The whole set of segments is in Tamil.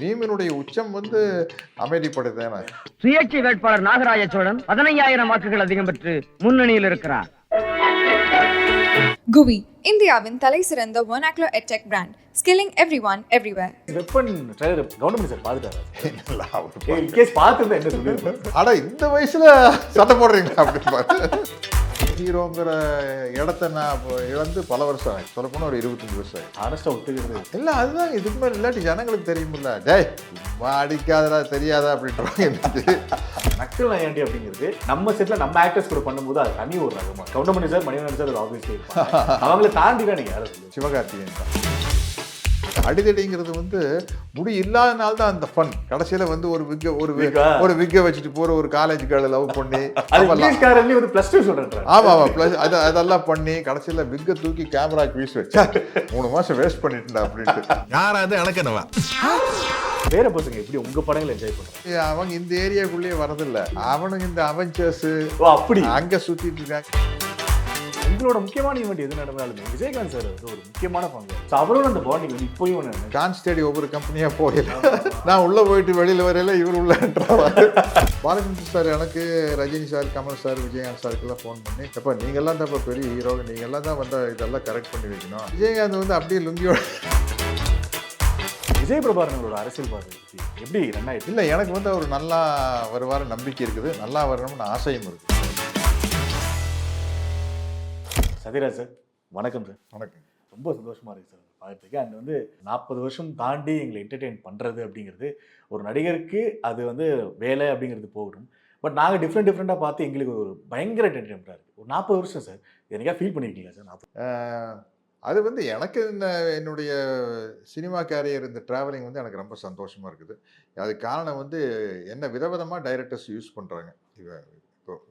மீமினுடைய உச்சம் வந்து அமைதிப்படை தானே. சுயேட்சை வேட்பாளர் நாகராஜ சோழன் 15,000 வாக்குகள் அதிகம் பெற்று முன்னணியில் இருக்கிறார். GUI, இந்தியாவின் தலை சிறந்த vernacular edtech brand, skilling everyone everywhere. Weapon trailer government sir பார்த்துட்டாரு. இல்ல, அவரு இன் கேஸ் பார்த்துருந்தா என்ன சொல்லுவீங்க? ஆனா இந்த வயசுல சட்டை போடுறீங்களா அப்படின்னு பாரு. ஹீரோங்கிற இடத்த நான் இழந்து பல வருஷம் ஆச்சு. சொல்ல போனா ஒரு 25 வருஷம் ஆச்சு. ஆனஸ்டா ஒத்துக்கிறது இல்ல அதுதான் இதுக்கு மேல இல்லாட்டி ஜனங்களுக்கு தெரியுமில்ல. டேய் சும்மா அடிக்காதடா தெரியாதா அப்படின்ட்டு. நக்கல் நையாண்டி அப்படிங்கிறது நம்ம செட்ல நம்ம ஆக்டர்ஸ் கூட பண்ணும்போது அது தனி ஒரு ரகமா. Goundamani sir, Manivannan sir obviously அவங்கள தாண்டி தான் நீங்க யாரும் சொல்லுங்க. சிவகார்த்திகேயன் தான். அடிதடிங்கிறது வந்து முடி இல்லாதனால தான் அந்த ஃபன். கடைசியில வந்து ஒரு விக்க வச்சுட்டு போற ஒரு காலேஜ் கேர்ள லவ் பண்ணி இங்கிலீஷ்காரன்லயே வந்து +2 சொல்றேன். ஆமா ப்ளஸ் அதெல்லாம் பண்ணி கடைசியில விக்க தூக்கி கேமராக்கு வீசி வச்சா 3 மாசம் வேஸ்ட் பண்ணிட்டுடா அப்படின்ட்டு. யாராவது எனக்கு என்னவா வேற பசங்க எப்படி உங்க படங்களை என்ஜாய் பண்றாங்க? அவங்க இந்த ஏரியாக்குள்ளேயே வரதில்ல. அவனுங்க இந்த அவெஞ்சர்ஸ் அப்படி அங்க சுத்திட்டு இருக்காங்க. உங்களோட முக்கியமான ஈவெண்ட் எது நடந்தாலுமே விஜயகாந்த் சார் வந்து ஒரு முக்கியமான பங்கு. அவரோட அந்த பாண்டிங் வந்து இப்போயும் டான்ஸ் தேடி ஒவ்வொரு கம்பெனியா போகல. நான் உள்ள போயிட்டு வெளியில வரையில இவர் உள்ள பாலச்சந்திர சார் எனக்கு ரஜினி சார், கமல் சார், விஜயகாந்த் சாருக்கெல்லாம் ஃபோன் பண்ணி எப்ப நீங்கெல்லாம் தான் இப்போ பெரிய ஹீரோ, நீங்கெல்லாம் தான் வந்தா இதெல்லாம் கரெக்ட் பண்ணி வைக்கணும். விஜயகாந்த் வந்து அப்படியே லுங்கியோட விஜய் பிரபாகரனோட அரசியல் பார்வை எப்படி ரன் ஆயிடுச்சு? இல்லை எனக்கு வந்து அவர் நல்லா வருவார நம்பிக்கை இருக்குது, நல்லா வரணும்னு ஆசையும் இருக்குது. சத்யராஜ் சார் வணக்கம் சார். வணக்கம். ரொம்ப சந்தோஷமா இருக்கு சார் பார்த்துருக்கு. அண்ட் வந்து 40 வருஷம் தாண்டி எங்களை என்டர்டெயின் பண்ணுறது அப்படிங்கிறது ஒரு நடிகருக்கு அது வந்து வேலை அப்படிங்கிறது போகணும். பட் நாங்கள் டிஃப்ரெண்ட்டாக பார்த்து எங்களுக்கு ஒரு பயங்கர என்டர்டெயின்மெண்ட்டாக இருக்குது. ஒரு 40 வருஷம் சார் எனக்கா ஃபீல் பண்ணியிருக்கீங்களா சார்? 40 அது வந்து எனக்கு என்னுடைய சினிமா கேரியர் இந்த ட்ராவலிங் வந்து எனக்கு ரொம்ப சந்தோஷமாக இருக்குது. அதுக்கு காரணம் வந்து என்ன விதவிதமாக டைரக்டர்ஸ் யூஸ் பண்ணுறாங்க.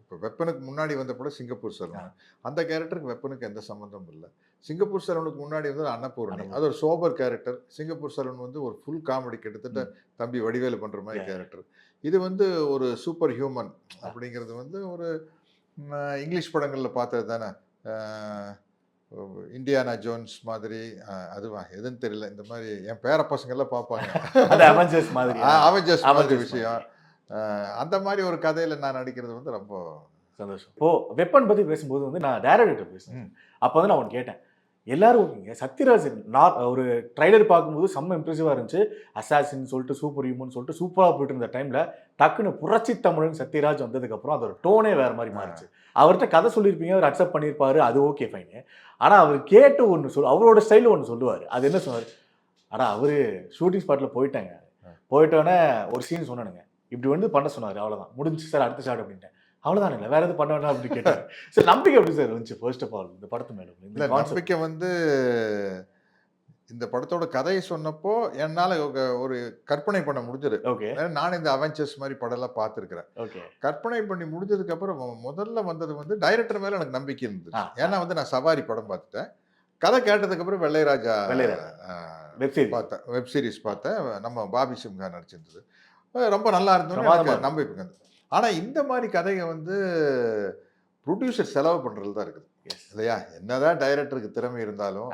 இப்போ வெப்பனுக்கு முன்னாடி வந்த படம் சிங்கப்பூர் செல்வன். அந்த கேரக்டருக்கு வெப்பனுக்கு எந்த சம்மந்தமும் இல்லை. சிங்கப்பூர் செல்வனுக்கு முன்னாடி வந்து அன்னபூர்ணி, அது ஒரு சோபர் கேரக்டர். சிங்கப்பூர் செல்வன் வந்து ஒரு ஃபுல் காமெடி, கிட்டத்தட்ட தம்பி வடிவேலு பண்ணுற மாதிரி கேரக்டர். இது வந்து ஒரு சூப்பர் ஹியூமன் அப்படிங்கிறது வந்து ஒரு இங்கிலீஷ் படங்களில் பார்த்தது தானே. இண்டியானா ஜோன்ஸ் மாதிரி, அதுவா எதுன்னு தெரியல. இந்த மாதிரி என் பேர பசங்கள்லாம் பார்ப்பாங்க. அவெஞ்சர்ஸ் மாதிரி விஷயம். அந்த மாதிரி ஒரு கதையில் நான் நடிக்கிறது வந்து ரொம்ப சந்தோஷம். இப்போ வெப்பன் பற்றி பேசும்போது வந்து நான் டைரக்டர் பேசுகிறேன். அப்போ வந்து நான் ஒன்று கேட்டேன். எல்லாரும் ஓகேங்க, சத்யராஜ் ஒரு ட்ரைலர் பார்க்கும்போது செம்ம இம்ப்ரெசிவாக இருந்துச்சு. அசாசின்னு சொல்லிட்டு சூப்பர் ஹியூமன் சொல்லிட்டு சூப்பராக போயிட்டு இருந்த டைமில் டக்குன்னு புரட்சி தமிழன் சத்யராஜ் வந்ததுக்கப்புறம் அதோட டோனே வேறு மாதிரி மாறிச்சு. அவர்கிட்ட கதை சொல்லியிருப்பீங்க, அவர் அக்செப்ட் பண்ணியிருப்பாரு, அது ஓகே ஃபைனு. ஆனால் அவர் கேட்டு ஒன்று அவரோட ஸ்டைலில் ஒன்று சொல்லுவார். அது என்ன சொன்னார்? ஆனால் அவர் ஷூட்டிங் ஸ்பாட்டில் போயிட்டோன்னே ஒரு சீன் சொன்னானுங்க, இப்படி வந்து பண்ண சொன்னார், அவ்வளோதான் முடிஞ்சு சார், அடுத்த ஷாட் அப்படின்ட்டேன். அவ்வளோதான் இல்லை வேறு எதுவும் பண்ண வேண்டாம் அப்படின்னு கேட்டார். சார் நம்பிக்கை எப்படி சார் இருந்துச்சு ஃபர்ஸ்ட் ஆஃப் ஆல் இந்த படத்து மேலே? இந்த நம்பிக்கை வந்து இந்த படத்தோட கதையை சொன்னப்போ என்னால் ஒரு கற்பனை பண்ண முடிஞ்சது. ஓகே, நான் இந்த அவெஞ்சர்ஸ் மாதிரி படம்லாம் பார்த்துருக்கிறேன். ஓகே, கற்பனை பண்ணி முடிஞ்சதுக்கப்புறம் முதல்ல வந்தது வந்து டைரக்டர் மேலே எனக்கு நம்பிக்கை இருந்தது. ஏன்னா வந்து நான் சவாரி படம் பார்த்துட்டேன். கதை கேட்டதுக்கப்புறம் வெள்ளைராஜா பார்த்தேன், வெப் சீரிஸ் பார்த்தேன். நம்ம பாபி சிம்ஹா நடிச்சிருந்தது, ரொம்ப நல்லா இருந்தது, நம்பிக்கை. ஆனால் இந்த மாதிரி கதையை வந்து ப்ரொடியூசர் செலவு பண்ணுறது தான் இருக்குது இல்லையா. என்னதான் டைரக்டருக்கு திறமை இருந்தாலும்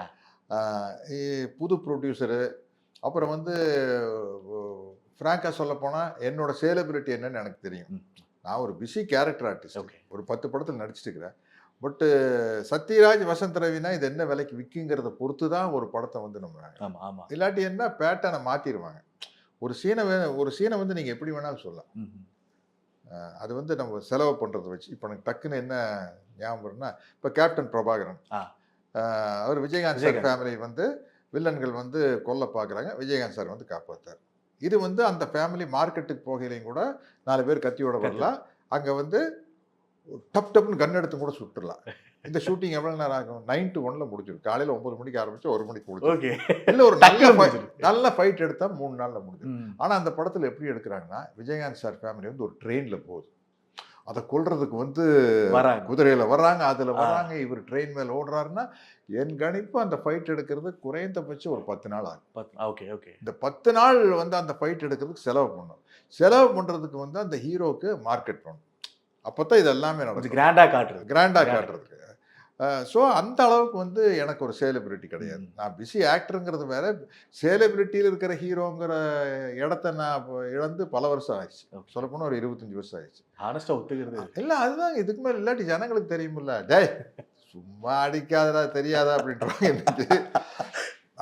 புது ப்ரொடியூசரு, அப்புறம் வந்து ஃப்ராங்காக சொல்ல போனால் என்னோட சேலபிலிட்டி என்னன்னு எனக்கு தெரியும். நான் ஒரு பிஸி கேரக்டர் ஆர்டிஸ்ட், ஒரு 10 படத்தில் நடிச்சிட்டு இருக்கிறேன். பட்டு சத்யராஜ், வசந்த் ரவினா இது என்ன விலைக்கு விற்குங்கிறத பொறுத்து தான் ஒரு படத்தை வந்து நம்ம, இல்லாட்டி என்ன பேட்டனை மாற்றிடுவாங்க. ஒரு சீனை வந்து நீங்கள் எப்படி வேணாலும் சொல்லலாம். அது வந்து நம்ம செலவு பண்ணுறதை வச்சு. இப்போ எனக்கு டக்குன்னு என்ன ஞாபகம் வரும்னா, இப்போ கேப்டன் பிரபாகரன், அவர் விஜயகாந்த் சார் ஃபேமிலி வந்து வில்லன்கள் வந்து கொல்ல பார்க்குறாங்க, விஜயகாந்த் சார் வந்து காப்பாற்றார். இது வந்து அந்த ஃபேமிலி மார்க்கெட்டுக்கு போகையிலையும் கூட 4 பேர் கத்தியோட வரலாம், அங்கே வந்து டப்னு கன் எடுத்து கூட சுட்டுடலாம். இந்த ஷூட்டிங் எவ்வளோ நேரம் ஆகும்? 9 to 1 முடிஞ்சிடும். காலையில் 9 மணிக்கு ஆரம்பிச்சு 1 மணிக்கு முடிஞ்சிடும். இல்லை ஒரு நல்ல ஃபைட் எடுத்தால் 3 நாளில் முடிஞ்சிடும். ஆனால் அந்த படத்தில் எப்படி எடுக்கிறாங்கன்னா, விஜயகாந்த் சார் ஃபேமிலி வந்து ஒரு ட்ரெயினில் போகுது, அதை கொல்றதுக்கு வந்து குதிரையில் வர்றாங்க, அதில் வர்றாங்க, இவர் ட்ரெயின் மேலே ஓடுறாருன்னா என் கணிப்பு அந்த ஃபைட் எடுக்கிறது குறைந்தபட்சம் ஒரு 10 நாள் ஆகும். Okay okay. இந்த 10 நாள் வந்து அந்த ஃபைட் எடுக்கிறதுக்கு செலவு பண்ணுறதுக்கு வந்து அந்த ஹீரோக்கு மார்க்கெட் பண்ணணும். அப்போ தான் இது எல்லாமே நடக்கும். கிராண்டாக காட்டுறதுக்கு. ஸோ அந்த அளவுக்கு வந்து எனக்கு ஒரு சேலிபிரிட்டி கிடையாது. நான் பிஸி ஆக்டருங்கிறது வேற, சேலிபிரிட்டியில் இருக்கிற ஹீரோங்கிற இடத்த நான் இழந்து பல வருஷம் ஆயிடுச்சு. சொல்லப்போனால் ஒரு 25 வருஷம் ஆயிடுச்சு. ஹானஸ்டா ஒத்துக்கிறது இல்லை, அதுதான் இதுக்கு மேலே இல்லாட்டி ஜனங்களுக்கு தெரியுமில்ல, டேய் சும்மா அடிக்காதடா தெரியாதா அப்படின்றாங்க எனக்கு.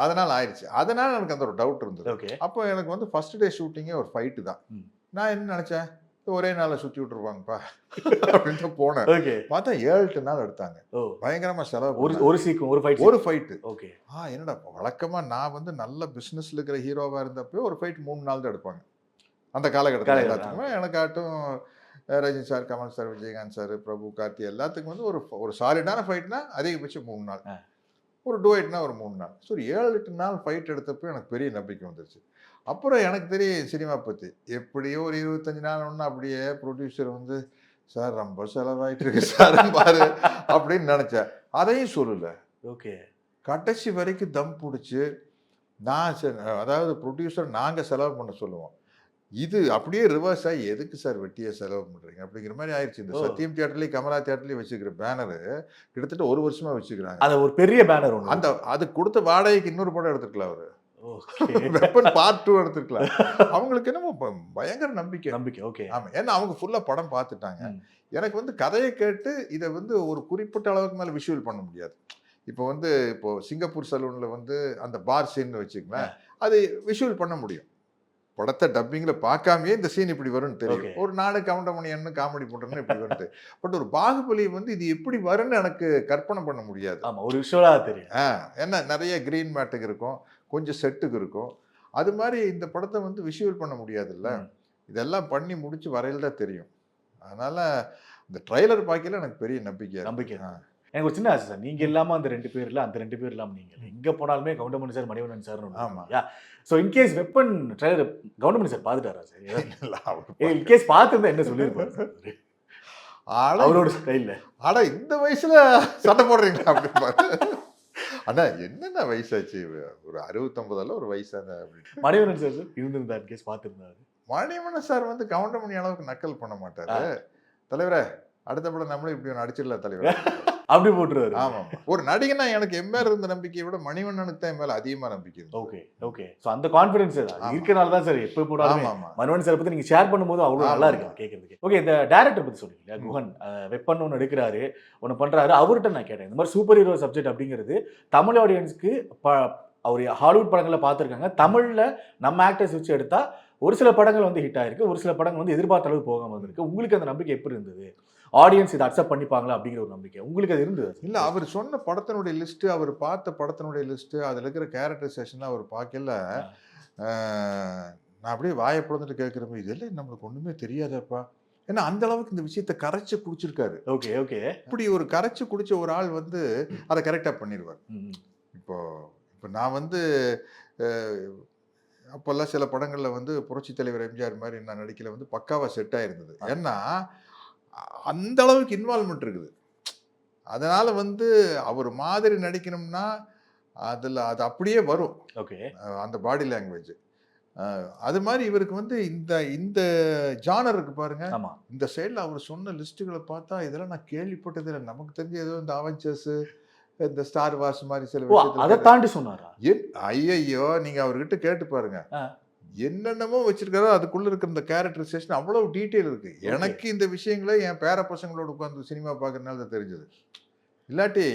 அதனால் ஆயிடுச்சு. அதனால் எனக்கு அந்த ஒரு டவுட் இருந்தது. ஓகே. அப்போ எனக்கு வந்து ஃபர்ஸ்ட் டே ஷூட்டிங்கே ஒரு ஃபைட்டு தான். நான் என்ன நினச்சேன், ஒரே நாளில் சுற்றி விட்டுருவாங்கப்பா அப்படின்ட்டு போனேன். ஓகே. பார்த்தா 7-8 நாள் எடுத்தாங்க. பயங்கரமாக செலவு. ஒரு சீக்கும் ஒரு ஃபைட்டு. ஓகே. என்னடா வழக்கமாக நான் வந்து நல்ல பிஸ்னஸில் இருக்கிற ஹீரோவாக இருந்தப்போ ஒரு ஃபைட் 3 நாள் தான் எடுப்பாங்க அந்த காலகட்டத்தில். எல்லாத்துக்குமே எனக்காட்டும் Rajini sir, Kamal sir, Vijayakanth sir, Prabhu, Karthi எல்லாத்துக்கும் வந்து ஒரு சாலிடான ஃபைட்னா அதிகபட்சம் 3 நாள், ஒரு டுவைட்னா ஒரு 3 நாள். ஸோ 7-8 நாள் ஃபைட் எடுத்தப்போ எனக்கு பெரிய நம்பிக்கை வந்துருச்சு. அப்புறம் எனக்கு தெரியும் சினிமா பற்றி. எப்படியோ ஒரு 25 நாள் ஒன்று அப்படியே ப்ரொடியூசர் வந்து, சார் ரொம்ப செலவாயிட்டு இருக்கு சார் பாரு அப்படின்னு நினச்சேன். அதையும் சொல்லலை. ஓகே. கடைசி வரைக்கும் தம் பிடிச்சி நான் அதாவது ப்ரொடியூசர் நாங்கள் செலவு பண்ண சொல்லுவோம். இது அப்படியே ரிவர்ஸ் ஆகி எதுக்கு சார் வெட்டியை செலவு பண்ணுறீங்க அப்படிங்கிற மாதிரி ஆயிடுச்சு. இந்த சத்தியம் தியேட்டர்லேயும் கமலா தியேட்டர்லேயும் வச்சுக்கிற பேனரு கிட்டத்தட்ட 1 வருஷமாக வச்சுக்கிறாங்க. அது ஒரு பெரிய பேனர் ஒன்று. அந்த அது கொடுத்த வாடகைக்கு இன்னொரு படம் எடுத்துக்கலாம். அவர் வெப்பன் பார்ட் 2 எடுத்துக்கலாம். அவங்களுக்கு என்னமோ பயங்கர நம்பிக்கை. ஓகே. ஆமாம், ஏன்னா அவங்க ஃபுல்லாக படம் பார்த்துட்டாங்க. எனக்கு வந்து கதையை கேட்டு இதை வந்து ஒரு குறிப்பிட்ட அளவுக்கு மேலே விஷுவல் பண்ண முடியாது. இப்போ சிங்கப்பூர் சலூனில் வந்து அந்த பார் சீன் வச்சுக்கலாம், அது விஷுவல் பண்ண முடியும். படத்தை டப்பிங்கில் பார்க்காமையே இந்த சீன் இப்படி வரும்னு தெரியும். ஒரு நாடு கவுண்டமணியன்னு காமெடி போட்டோம்னா இப்படி வருது. பட் ஒரு பாகுபலி வந்து இது எப்படி வரும்னு எனக்கு கற்பனை பண்ண முடியாது. ஆமாம், ஒரு விஷுவலாக தெரியும். ஏன்னா நிறைய கிரீன் மேட்டுக்கு இருக்கும், கொஞ்சம் செட்டுக்கு இருக்கும். அது மாதிரி இந்த படத்தை வந்து விஷுவல் பண்ண முடியாதுல்ல. இதெல்லாம் பண்ணி முடிச்சு வரையில் தான் தெரியும். அதனால் இந்த ட்ரைலர் பார்க்கல எனக்கு பெரிய நம்பிக்கை. எனக்கு ஒரு சின்ன ஆசை சார், நீங்கள் இல்லாமல் அந்த 2 பேர் இல்லை, அந்த 2 பேர் இல்லாமல் நீங்கள் எங்கே போனாலுமே கவுண்டமணி சார், மணிவண்ணன் சார். ஆமாம். So in case weapon trailer Goundamani sir பார்த்துட்டாரா சார்? இன்கேஸ் பார்த்துருந்தா என்ன சொல்லியிருப்பாரு அவரோட ஸ்டைலில்? இந்த வயசில் சண்டை போடுறீங்களா அப்படின்னு பார்த்து, அண்ணா என்னென்ன வயசாச்சு, ஒரு 60-50 ஒரு வயசான அப்படின்னு. மணிவண்ணன் சார் இருந்திருந்தா இன்கேஸ் பார்த்துருந்தாரு. மணிவண்ணன் சார் வந்து கவுண்டமணி அளவுக்கு நக்கல் பண்ண மாட்டாரு. தலைவரே அடுத்த படம் நம்மளும் இப்படி ஒன்று அடிச்சிடலாம் தலைவர் அப்படி போட்டுருவாரு. ஆமாம், ஒரு நடிகனா எனக்கு என் மேல இருந்த நம்பிக்கையை விட மணிவண்ணனுக்கு தான் என் மேல அதிகமா நம்பிக்கை. ஓகே. ஸோ அந்த கான்ஃபிடன்ஸ் இருக்கனால தான் சார் எப்போ போடாமல் மணிவண்ணன் சார் பற்றி நீங்கள் ஷேர் பண்ணும்போது அவ்வளோ நல்லா இருக்கு கேட்கறதுக்கு. ஓகே, இந்த டேரக்டர் பற்றி சொன்னீங்க, குஹன் வெப்பன் ஒன்று எடுக்கிறாரு, ஒன்று பண்ணுறாரு. அவர்கிட்ட நான் கேட்டேன், இந்த மாதிரி சூப்பர் ஹீரோ சப்ஜெக்ட் அப்படிங்கிறது தமிழ் ஆடியன்ஸ்க்கு அவர் ஹாலிவுட் படங்களில் பார்த்துருக்காங்க, தமிழில் நம்ம ஆக்டர்ஸ் வச்சு எடுத்தால் ஒரு சில படங்கள் வந்து ஹிட் ஆயிருக்கு, ஒரு சில படங்கள் வந்து எதிர்பார்த்த அளவு போகாமல் இருந்திருக்கு. உங்களுக்கு அந்த நம்பிக்கை எப்படி இருந்தது? ஆடியன்ஸ் இதை அக்செப்ட் பண்ணிப்பாங்களா அப்படிங்கிற ஒரு நம்பிக்கை உங்களுக்கு அது இருந்தது? இல்லை, அவர் சொன்ன படத்தினுடைய லிஸ்ட்டு, அவர் பார்த்த படத்தினுடைய லிஸ்ட்டு, அதில் இருக்கிற கேரக்டரைசேஷன்லாம் அவர் பார்க்கல. நான் அப்படியே வாயை பிளந்துட்டு கேட்குறப்ப இதெல்லாம் நம்மளுக்கு ஒன்றுமே தெரியாதப்பா. ஏன்னா அந்த அளவுக்கு இந்த விஷயத்தை கரைச்சி குடிச்சிருக்காரு. ஓகே. இப்படி ஒரு கரைச்சி குடிச்ச ஒரு ஆள் வந்து அதை கரெக்டாக பண்ணிடுவார். இப்போ நான் வந்து அப்போல்லாம் சில படங்களில் வந்து புரட்சி தலைவர் எம்ஜிஆர் மாதிரி நான் நடிக்கல வந்து பக்காவாக செட் ஆகிருந்தது. ஏன்னா அந்த அளவுக்கு இன்வால்மெண்ட் இருக்குது. அதனால் வந்து அவர் மாதிரி நடிக்கணும்னா அதில் அது அப்படியே வரும். ஓகே, அந்த பாடி லாங்குவேஜ். அது மாதிரி இவருக்கு வந்து இந்த ஜானர் இருக்கு பாருங்க. இந்த சைடில் அவர் சொன்ன லிஸ்ட்டுகளை பார்த்தா இதெல்லாம் நான் கேள்விப்பட்டது இல்லை. நமக்கு தெரிஞ்ச ஏதோ இந்த அவெஞ்சர்ஸு, இந்த ஸ்டார் வார்ஸ் மாதிரி சில விஷயத்தை அதை தாண்டி சொன்னாரா? ஐயோ, நீங்க அவர்கிட்ட கேட்டு பாருங்க, என்னென்னமோ வச்சிருக்காரோ. அதுக்குள்ள இருக்கிற இந்த கேரக்டரைசேஷன் அவ்வளவு டீட்டெயில் இருக்கு. எனக்கு இந்த விஷயங்களை என் பேர பசங்களோட உட்காந்து சினிமா பார்க்கறதுனால தான் தெரிஞ்சது. இல்லாட்டி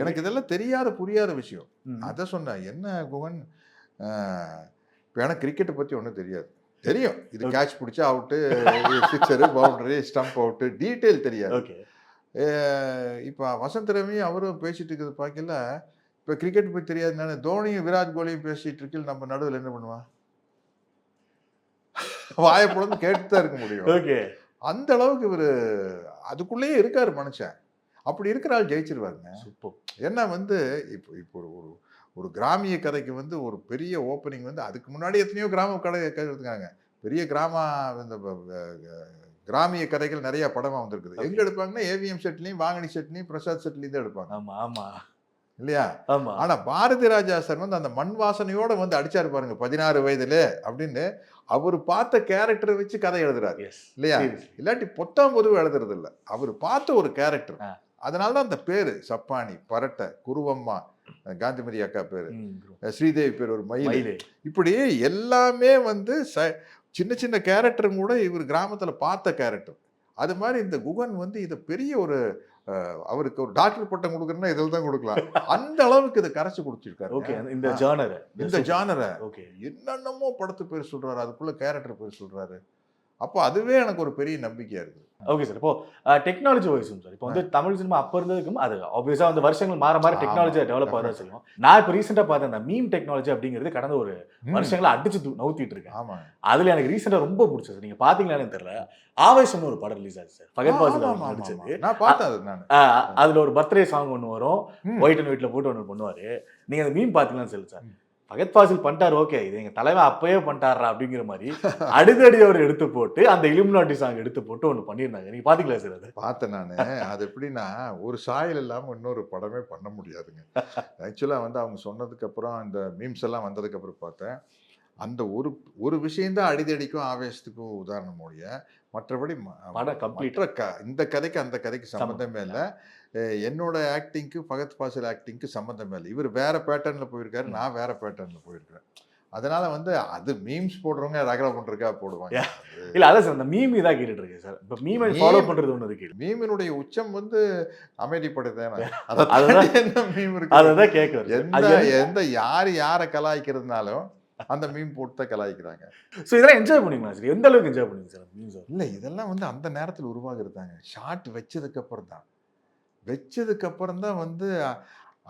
எனக்கு இதெல்லாம் தெரியாத புரியாத விஷயம். அதை சொன்னேன். என்ன குகன், இப்போ எனக்கு கிரிக்கெட்டை பற்றி ஒன்றும் தெரியாது. தெரியும், இது கேட்ச் பிடிச்சா out, sixer, boundary, stump out, detail தெரியாது. இப்போ வசந்த் ரவி அவரும் பேசிட்டு இருக்கிறது பார்க்கல. இப்போ கிரிக்கெட் பற்றி தெரியாதுனால தோனியும் விராட் கோலியும் பேசிட்டு இருக்கு, நம்ம நடுவில் என்ன பண்ணுவான்? வாயப்பொழுது கேட்டு தான் இருக்க முடியும். ஓகே, அந்த அளவுக்கு இவர் அதுக்குள்ளேயே இருக்காரு மனுஷன். அப்படி இருக்கிற ஆள் ஜெயிச்சிருவாருங்க. ஏன்னா வந்து இப்போ ஒரு கிராமிய கதைக்கு வந்து ஒரு பெரிய ஓப்பனிங் வந்து, அதுக்கு முன்னாடி எத்தனையோ கிராம கதை இருக்காங்க. பெரிய இந்த கிராமிய கதைகள் நிறைய படமா வந்திருக்குது. எங்க எடுப்பாங்கன்னா ஏவிஎம் செட்லையும், வாங்கனி செட்லையும், பிரசாத் செட்லையும் தான் எடுப்பாங்க. இல்லையா? ஆனா பாரதி ராஜா சார் வந்து அந்த மண் வாசனையோட வந்து அடிச்சாரு பாருங்க 16 வயதுல அப்படின்னு. அவர் பார்த்த கேரக்டரை வச்சு கதை எழுதுறாரு இல்லையா? இல்லாட்டி 19 எழுதுறது இல்லை. அவர் பார்த்த ஒரு கேரக்டர், அதனால தான் அந்த பேரு சப்பானி, பரட்டை, குருவம்மா, காந்திமதி அக்கா பேரு, ஸ்ரீதேவி பேர் ஒரு மயில், இப்படி எல்லாமே வந்து சின்ன சின்ன கேரக்டரும் கூட இவர் கிராமத்துல பார்த்த கேரக்டர். அது மாதிரி இந்த குகன் வந்து இதை பெரிய ஒரு அவருக்கு ஒரு டாக்டர் பட்டம் கொடுக்குறேன்னா இதில் தான் கொடுக்கலாம். அந்த அளவுக்கு இதை கரைச்சி கொடுத்துருக்காரு. இந்த ஜானரை என்னென்னமோ படத்து பேர் சொல்றாரு, அதுக்குள்ள கேரக்டர் பேர் சொல்றாரு. அப்போ அதுவே எனக்கு ஒரு பெரிய நம்பிக்கையா இருக்குது. Okay sir. இப்போ டெக்னாலஜி வைஸும் சார், இப்போ வந்து தமிழ் சினிமா அப்போ இருந்ததுக்கும் அது ஆப்வியஸாக வந்து வருஷங்கள் மாற டெக்னாலஜி டெவலப் ஆகிறதா சொல்லுவோம். நான் இப்போ ரீசெண்டாக பார்த்தேன் அந்த மீம் டெக்னாலஜி அப்படிங்கிறது கடந்த ஒரு வருஷங்களை அடிச்சு நவுத்திட்டு இருக்கேன். ஆமா, அதுல எனக்கு ரீசெண்டாக ரொம்ப பிடிச்சது, நீங்க பாத்தீங்களான்னு தெரியல, ஆவேசம்னு ஒரு படம் ரிலீஸ் ஆச்சு சார், ஃபகத் ஃபாசில் நடிச்சது. நான் பார்த்தேன். நான் அதுல ஒரு பர்த்டே சாங் ஒன்று வரும், ஒயிட் அண்ட் ஒயிட்ல போட்டு ஒன்று பண்ணுவாரு. நீங்க அந்த மீம் பாத்தீங்களான்னு சொல்லு சார், ஃபகத் ஃபாசில் பண்ணிட்டாரு, ஓகே இது எங்க தலைவன் அப்பயே பண்ணிட்டாரா அப்படிங்கிற மாதிரி அடிதடி அவர் எடுத்து போட்டு அந்த இலுமினாட்டி சாங் எடுத்து போட்டு ஒன்று பண்ணியிருந்தாங்க. நீங்க பாத்தீங்களா சார்? அது பார்த்தேன் நான். அது எப்படின்னா ஒரு சாயல் இல்லாமல் இன்னொரு படமே பண்ண முடியாதுங்க. ஆக்சுவலாக வந்து அவங்க சொன்னதுக்கு அப்புறம் இந்த மீம்ஸ் எல்லாம் வந்ததுக்கு அப்புறம் பார்த்தேன், அந்த ஒரு விஷயம்தான் அடிதடிக்கும் ஆவேசத்துக்கும் உதாரணம் முடிய, மற்றபடி இந்த கதைக்கு அந்த கதைக்கு சம்மந்தமே இல்லை. என்னோட ஆக்டிங்க்கு ஃபகத் ஃபாசில் ஆக்டிங்க்கு சம்மந்தமே இல்லை. இவர் வேற பேட்டர்னில் போயிருக்காரு, நான் வேற பேட்டர்னில் போயிருக்கிறேன். அதனால வந்து அது மீம்ஸ் போடுறவங்க ரகலை பண்றதுக்கா போடுவாங்க. இல்ல அதான் சார், அந்த மீம் இதாக கேட்டுட்டு இருக்கேன் சார். இப்போ மீமை ஃபாலோ பண்றது ஒன்று இருக்கு. மீமினுடைய உச்சம் வந்து அமைதிப்படுத்தேன். என்ன மீம் இருக்கு அதை கேட்க எந்த யாரை கலாய்க்கிறதுனாலும் அந்த மீம் போட்டு தான் கலாய்க்கிறாங்க. ஸோ இதெல்லாம் என்ஜாய் பண்ணிங்களா சார்? எந்த அளவுக்கு என்ஜாய் பண்ணுங்க சார் மீம்ஸ்? இல்லை, இதெல்லாம் வந்து அந்த நேரத்தில் உருவாகிறதாங்க. ஷார்ட் வச்சதுக்கு அப்புறம் தான் வந்து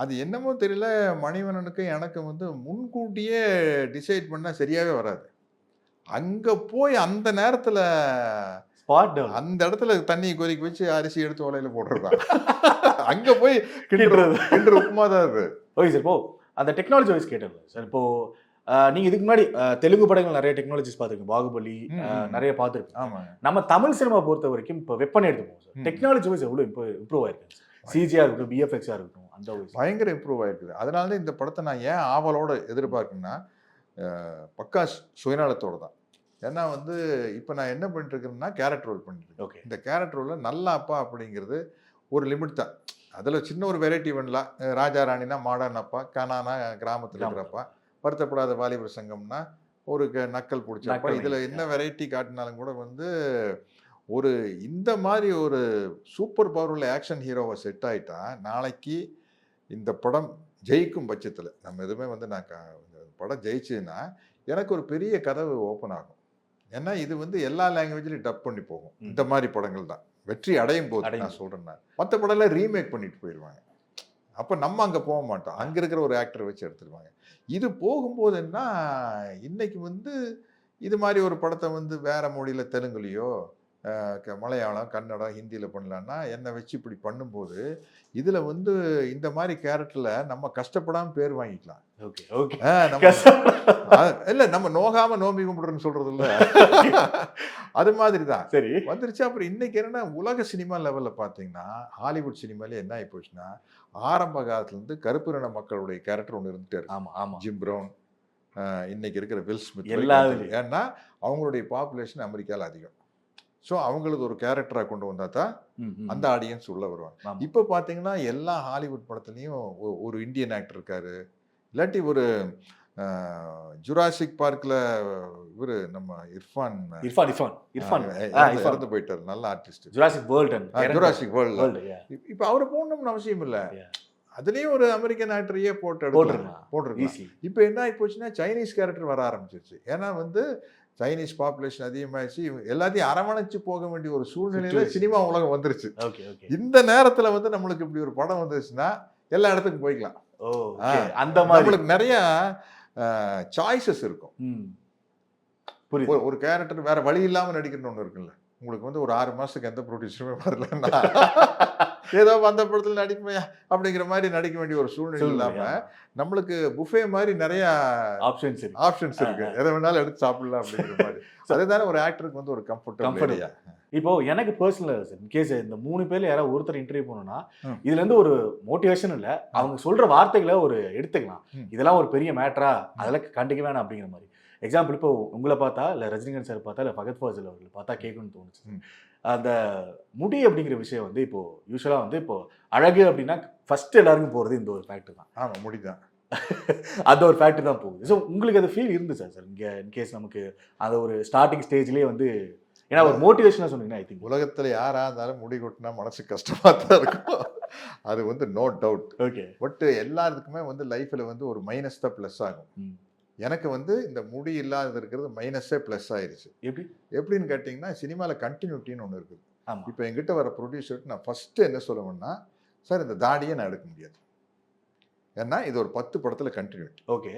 அது என்னமோ தெரியல, மணிவண்ணனுக்கும் எனக்கு வந்து முன்கூட்டியே டிசைட் பண்ணால் சரியாகவே வராது. அங்கே போய் அந்த நேரத்தில் அந்த இடத்துல தண்ணி கொதிக்க வச்சு அரிசி எடுத்து உலையில போடுறதுதான். அங்கே போய் கிண்டுற உப்புமா தான் அது. Okay sir. இப்போ அந்த டெக்னாலஜி வைஸ் கேட்டது சார், இப்போ நீங்க இதுக்கு முன்னாடி தெலுங்கு படங்கள் நிறைய டெக்னாலஜிஸ் பார்த்துருக்கீங்க, பாகுபலி நிறைய பார்த்துருக்கீங்க. ஆமாம். நம்ம தமிழ் சினிமா பொறுத்த வரைக்கும் இப்போ வெப்பன் எடுத்துப்போம் சார், டெக்னாலஜி வைஸ் எவ்வளோ இம்ப்ரூவ் ஆயிருக்கு? சிஜியா இருக்கட்டும், பிஎஃப்எக்ஸா இருக்கட்டும், அந்த பயங்கர இம்ப்ரூவ் ஆயிருக்குது. அதனால தான் இந்த படத்தை நான் ஏன் ஆவலோட எதிர்பார்க்கணும்னா பக்கா சுயநலத்தோடு தான். ஏன்னா வந்து இப்போ நான் என்ன பண்ணிட்டு இருக்கேன்னா கேரக்டர் ரோல் பண்ணிட்டு இருக்கேன். இந்த கேரக்டர் ரோலில் நல்ல அப்பா அப்படிங்கிறது ஒரு லிமிட் தான். அதில் சின்ன ஒரு வெரைட்டி பண்ணலாம். ராஜா ராணினா மாடர்ன் அப்பா, கனானா கிராமத்தில் இருக்கிறப்பா, வருத்தப்படாத வாலிபர் சங்கம்னா ஒரு நக்கல் பிடிச்சப்பா. இதில் என்ன வெரைட்டி காட்டினாலும் கூட வந்து ஒரு இந்த மாதிரி ஒரு சூப்பர் பவர்ஃபுல் ஆக்ஷன் ஹீரோவை செட் ஆகிட்டா நாளைக்கு இந்த படம் ஜெயிக்கும் பட்சத்தில் நம்ம எதுவுமே வந்து நான் படம் ஜெயிச்சுன்னா எனக்கு ஒரு பெரிய கதவு ஓப்பன் ஆகும். ஏன்னா இது வந்து எல்லா லாங்குவேஜ்லையும் டப் பண்ணி போகும். இந்த மாதிரி படங்கள் தான் வெற்றி அடையும் போது நான் சொல்கிறேன். நான் மற்ற படம்லாம் ரீமேக் பண்ணிட்டு போயிடுவாங்க. அப்போ நம்ம அங்கே போக மாட்டோம், அங்கே இருக்கிற ஒரு ஆக்டரை வச்சு எடுத்துருவாங்க. இது போகும்போது என்ன, இன்னைக்கு வந்து இது மாதிரி ஒரு படத்தை வந்து வேற மொழியில் தெலுங்குலையோ மலையாளம், கன்னடம், ஹிந்தியில் பண்ணலான்னா என்னை வச்சு இப்படி பண்ணும்போது இதில் வந்து இந்த மாதிரி கேரக்டரில் நம்ம கஷ்டப்படாமல் பேர் வாங்கிக்கலாம். இல்லை, நம்ம நோகாமல் நோம்பி கும்பிடுறோன்னு சொல்கிறது இல்லை, அது மாதிரி தான் சரி வந்துருச்சு. அப்புறம் இன்னைக்கு என்னன்னா உலக சினிமா லெவலில் பார்த்தீங்கன்னா ஹாலிவுட் சினிமாலே என்ன ஆகி போச்சுன்னா ஆரம்ப காலத்துலேருந்து கருப்பின மக்களுடைய கேரக்டர் ஒன்று இருந்துகிட்டே இருக்கு. ஆமாம் ஆமாம். ஜிம் ப்ரௌன், இன்னைக்கு இருக்கிற வில் ஸ்மித், ஏன்னா அவங்களுடைய பாப்புலேஷன் அமெரிக்காவில் அதிகம். ஸோ அவங்களுக்கு ஒரு கேரக்டராக கொண்டு வந்தால் தான் அந்த ஆடியன்ஸ் உள்ளே வருவாங்க. இப்போ பார்த்தீங்கன்னா எல்லா ஹாலிவுட் படத்துலையும் ஒரு இந்தியன் ஆக்டர் இருக்காரு, இல்லாட்டி ஒரு ஜுராசிக் பார்க்கில் இவர் நம்ம இர்ஃபான் இறந்து போயிட்டார், நல்ல ஆர்டிஸ்ட். Jurassic world. இப்போ அவரை போடணும்னு அவசியம் இல்லை, அதுலேயும் ஒரு அமெரிக்கன் ஆக்டரையே போட்டுருக்கலாம். இப்போ என்ன ஆகி போச்சுன்னா சைனீஸ் கேரக்டர் வர ஆரம்பிச்சிருச்சு. ஏன்னா வந்து சைனீஸ் பாப்புலேஷன் அதிகமாகிடுச்சு, எல்லாத்தையும் அரவணைச்சு போக வேண்டிய ஒரு சூழ்நிலையில சினிமா உலகம் வந்துருச்சு. இந்த நேரத்தில் வந்து நம்மளுக்கு இப்படி ஒரு படம் வந்துருச்சுன்னா எல்லா இடத்துக்கும் போய்க்கலாம். அந்த மாதிரி நம்மளுக்கு நிறைய சாய்ஸஸ் இருக்கும். ஒரு கேரக்டர் வேற வழி இல்லாமல் நடிக்கணும்னு ஒன்று இருக்குல்ல, உங்களுக்கு வந்து ஒரு 6 மாதத்துக்கு எந்த ப்ரொடியூசருமே வரலன்னா ஏதோ அந்த படத்தில் நடிப்பையா அப்படிங்கிற மாதிரி நடிக்க வேண்டிய ஒரு சூழ்நிலை இல்லாமல் நம்மளுக்கு புஃபே மாதிரி நிறைய ஆப்ஷன்ஸ் இருக்கு, எதை வேணாலும் எடுத்து சாப்பிடலாம் அப்படிங்கிற மாதிரி. அதுதானே ஒரு ஆக்டருக்கு வந்து ஒரு கம்ஃபர்டபுள். இப்போ எனக்கு பர்சனல் இன்கேஸ் இந்த 3 பேர்ல யாராவது ஒருத்தர் இன்டர்வியூ போனோம்னா இதுல இருந்து ஒரு மோட்டிவேஷன் இல்லை, அவங்க சொல்ற வார்த்தைகளை ஒரு எடுத்துக்கலாம், இதெல்லாம் ஒரு பெரிய மேட்டரா, அதெல்லாம் கண்டிக்க வேணாம் அப்படிங்கிற மாதிரி. எக்ஸாம்பிள் இப்போ உங்களை பார்த்தா இல்லை ரஜினிகாந்த் சார் பார்த்தா இல்லை ஃபகத் ஃபாசில் அவர்கள் பார்த்தா கேட்கணும்னு தோணுச்சு. அந்த முடி அப்படிங்கிற விஷயம் வந்து இப்போ யூஸ்வலாக வந்து இப்போ அழகு அப்படின்னா ஃபர்ஸ்ட் எல்லாருக்கும் போகிறது இந்த ஒரு ஃபேக்டர் தான். ஆமாம், முடிதான். அந்த ஒரு ஃபேக்டர் தான் போகுது. ஸோ உங்களுக்கு அது ஃபீல் இருந்துச்சா சார் இங்கே இன்கேஸ் நமக்கு அந்த ஒரு ஸ்டார்டிங் ஸ்டேஜ்லேயே வந்து ஏன்னா ஒரு மோட்டிவேஷனாக சொன்னீங்கன்னா ஐ திங்க் உலகத்தில் யாராக இருந்தாலும் முடி கொட்டினா மனசு கஷ்டமாக தான் இருக்கும். அது வந்து நோ டவுட். ஓகே. பட் எல்லாத்துக்குமே வந்து லைஃப்பில் வந்து ஒரு மைனஸ் தான் ப்ளஸ் ஆகும். எனக்கு வந்து இந்த முடி இல்லாத இருக்கிறது மைனஸே ப்ளஸ் ஆயிடுச்சு. எப்படின்னு கேட்டிங்கன்னா சினிமாவில் கண்டினியூட்டின்னு ஒன்று இருக்குது. இப்போ என்கிட்ட வர ப்ரொடியூசருக்கு நான் ஃபஸ்ட்டு என்ன சொல்லுவேன்னா, சார் இந்த தாடியை நான் எடுக்க முடியாது, ஏன்னா இது ஒரு 10 படத்தில் கண்டினியூட்டி. ஓகே.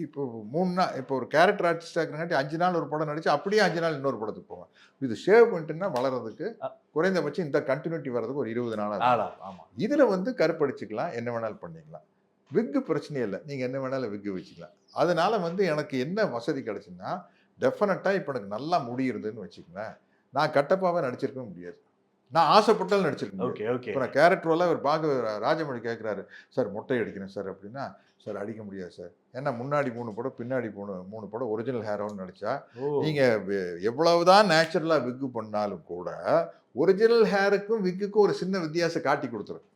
இப்போ 3 நாள் இப்போ ஒரு கேரக்டர் ஆர்டிஸ்டாக இருக்கிறங்காட்டி 5 நாள் ஒரு படம் நடிச்சு அப்படியே 5 நாள் இன்னொரு படத்துக்கு போவேன். இது ஷேவ் பண்ணிட்டுன்னா வளர்கிறதுக்கு குறைந்தபட்சம் இந்த கண்டினியூட்டி வர்றதுக்கு ஒரு 20 நாள் ஆகும். இதில் வந்து கருப்படிச்சிக்கலாம், என்ன வேணாலும் பண்ணிக்கலாம். விக்கு பிரச்சனையே இல்லை, நீங்கள் என்ன வேணாலும் விக்கு வச்சுக்கலாம். அதனால வந்து எனக்கு என்ன வசதி கிடச்சுன்னா, டெஃபினட்டாக இப்போ எனக்கு நல்லா முடியுதுன்னு வச்சுக்கங்களேன், நான் கட்டப்பாவே நடிச்சிருக்க முடியாது, நான் ஆசைப்பட்டாலும் நடிச்சிருக்கேன். Okay okay. இப்போ நான் கேரக்டர்லாம் ஒரு ராஜமௌழி கேட்குறாரு, சார் மொட்டை அடிக்கிறேன் சார் அப்படின்னா, சார் அடிக்க முடியாது சார், ஏன்னா முன்னாடி 3 படம் பின்னாடி 3 படம் ஒரிஜினல் ஹேரோன்னு நடிச்சா நீங்கள் எவ்வளவுதான் நேச்சுரலாக விக்கு பண்ணாலும் கூட ஒரிஜினல் ஹேருக்கும் விக்குக்கும் ஒரு சின்ன வித்தியாசம் காட்டி கொடுத்துரும்.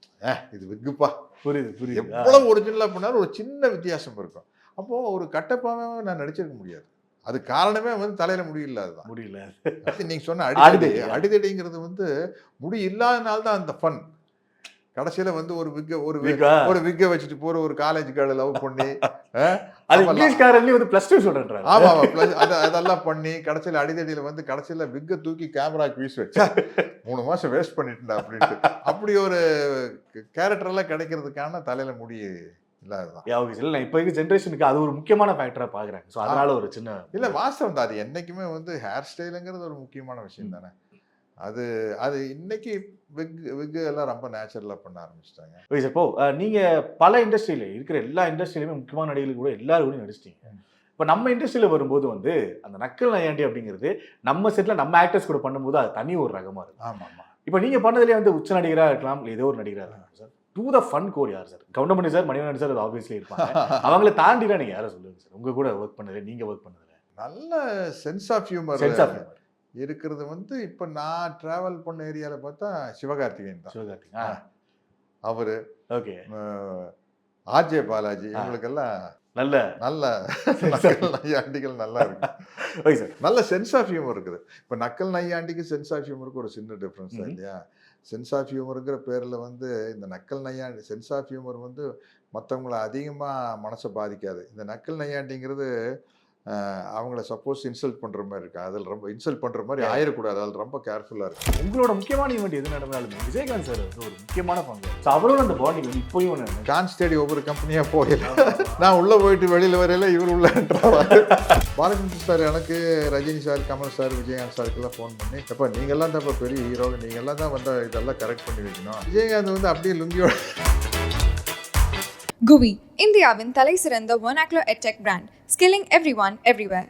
இது விக்குப்பா, புரியுது. எவ்வளவு ஒரிஜினலாக பண்ணாலும் ஒரு சின்ன வித்தியாசம் இருக்கும். அப்போது ஒரு கட்டப்பாவே நான் நடிச்சிருக்க முடியாது. அது காரணமே வந்து தலையில முடி இல்லாததான். முடியல. நீங்க சொன்ன அடிதடிங்கிறது வந்து முடி இல்லாதனால தான் அந்த ஃபன். கடைசியில வந்து ஒரு விக்க வச்சுட்டு போற ஒரு காலேஜ் கேர்ள் லவ் பண்ணி அது இங்கிலீஷ்காரன்லயே வந்து +2 சொல்றேன்றாங்க. ஆமா அதெல்லாம் பண்ணி கடைசியில அடிதடியில வந்து கடைசியில விக்க தூக்கி கேமராக்கு வீசி வச்சா 3 மாசம் வேஸ்ட் பண்ணிட்டுடா அப்படின்ட்டு அப்படி ஒரு கேரக்டர் எல்லாம் கிடைக்கிறதுக்கான தலையில முடி இல்லாததான். இல்லை இப்போதைக்கு ஜென்ரேஷனுக்கு அது ஒரு முக்கியமான ஃபேக்டரா பாக்குறாங்க. ஸோ அதனால ஒரு சின்ன இல்ல வாஸ்தவம் தான். அது என்னைக்குமே வந்து ஹேர் ஸ்டைலுங்கிறது ஒரு முக்கியமான விஷயம் தானே. அது இன்னைக்கு விக் எல்லாம் ரொம்ப நேச்சுரலாக பண்ண ஆரம்பிச்சிட்டாங்க. இப்போ நீங்கள் பல இண்டஸ்ட்ரியில் இருக்கிற எல்லா இண்டஸ்ட்ரியிலுமே முக்கியமான நடிகர்கள் கூட எல்லாரும் கூட நடிச்சிட்டீங்க. இப்போ நம்ம இண்டஸ்ட்ரியில் வரும்போது வந்து அந்த நக்கல் நையாண்டி அப்படிங்கிறது நம்ம செட்டில் நம்ம ஆக்டர்ஸ் கூட பண்ணும்போது அது தனி ஒரு ரகமாக இருக்கும். ஆமாம். இப்போ நீங்கள் பண்ணதுலேயே வந்து உச்ச நடிகராக இருக்கலாம், இல்லை ஏதோ ஒரு நடிகராக இருக்கலாம் sir. To the fun core யார் sir? Goundamani sir, Manivannan sir, அது ஆப்வியஸ்லி இருப்பாங்க. அவங்கள தாண்டினா நீங்கள் யாரை சொல்லுங்க சார்? உங்கள் கூட ஒர்க் பண்ணதில்லை, நீங்கள் ஒர்க் பண்ணதில்லை. நல்ல சென்ஸ் ஆஃப் ஹியூமர் இருக்கிறது வந்து இப்போ நான் டிராவல் பண்ண ஏரியாவில் பார்த்தா சிவகார்த்திகேயன் தான். அவரு ஓகே, ஆர்ஜே பாலாஜி, இவங்களுக்கெல்லாம் நல்ல நையாண்டிகள் நல்லா இருக்கு. நல்ல சென்ஸ் ஆஃப் ஹியூமர் இருக்குது. இப்போ நக்கல் நையாண்டிக்கு சென்ஸ் ஆஃப் ஹியூமருக்கு ஒரு சின்ன டிஃப்ரென்ஸ் தான் இல்லையா? சென்ஸ் ஆஃப் ஹியூமருங்கிற பேரில் வந்து இந்த நக்கல் நையாண்டி சென்ஸ் ஆஃப் ஹியூமர் வந்து மற்றவங்கள அதிகமாக மனசை பாதிக்காது. இந்த நக்கல் நையாண்டிங்கிறது அவங்கள சப்போஸ் இன்சல்ட் பண்ணுற மாதிரி இருக்கு, அதில் ரொம்ப இன்சல்ட் பண்ணுற மாதிரி ஆயிடக்கூடாது, அதில் ரொம்ப கேர்ஃபுல்லாக இருக்கும். உங்களோட முக்கியமான ஈவெண்ட் எது நடந்தாலுமே விஜயகாந்த் சார் வந்து ஒரு முக்கியமான பங்கு. ஸோ அவரோட அந்த பாண்டிங் வந்து இப்போயும் டான்ஸ் தேடி ஒவ்வொரு கம்பெனியாக போகல, நான் உள்ளே போயிட்டு வெளியில் வரையில இவர் உள்ள பாலச்சந்திர சார் எனக்கு ரஜினி சார், கமல் சார், விஜயகாந்த் சாருக்கெல்லாம் ஃபோன் பண்ணி, எப்போ நீங்கள்லாம் தான் இப்போ பெரிய ஹீரோ, நீங்கள்லாம் தான் வந்து இதெல்லாம் கரெக்ட் பண்ணி வைக்கணும். விஜயகாந்த் வந்து அப்படியே லுங்கியோட GUI, இந்தியாவின் தலை சிறந்த vernacular edtech brand, skilling everyone everywhere.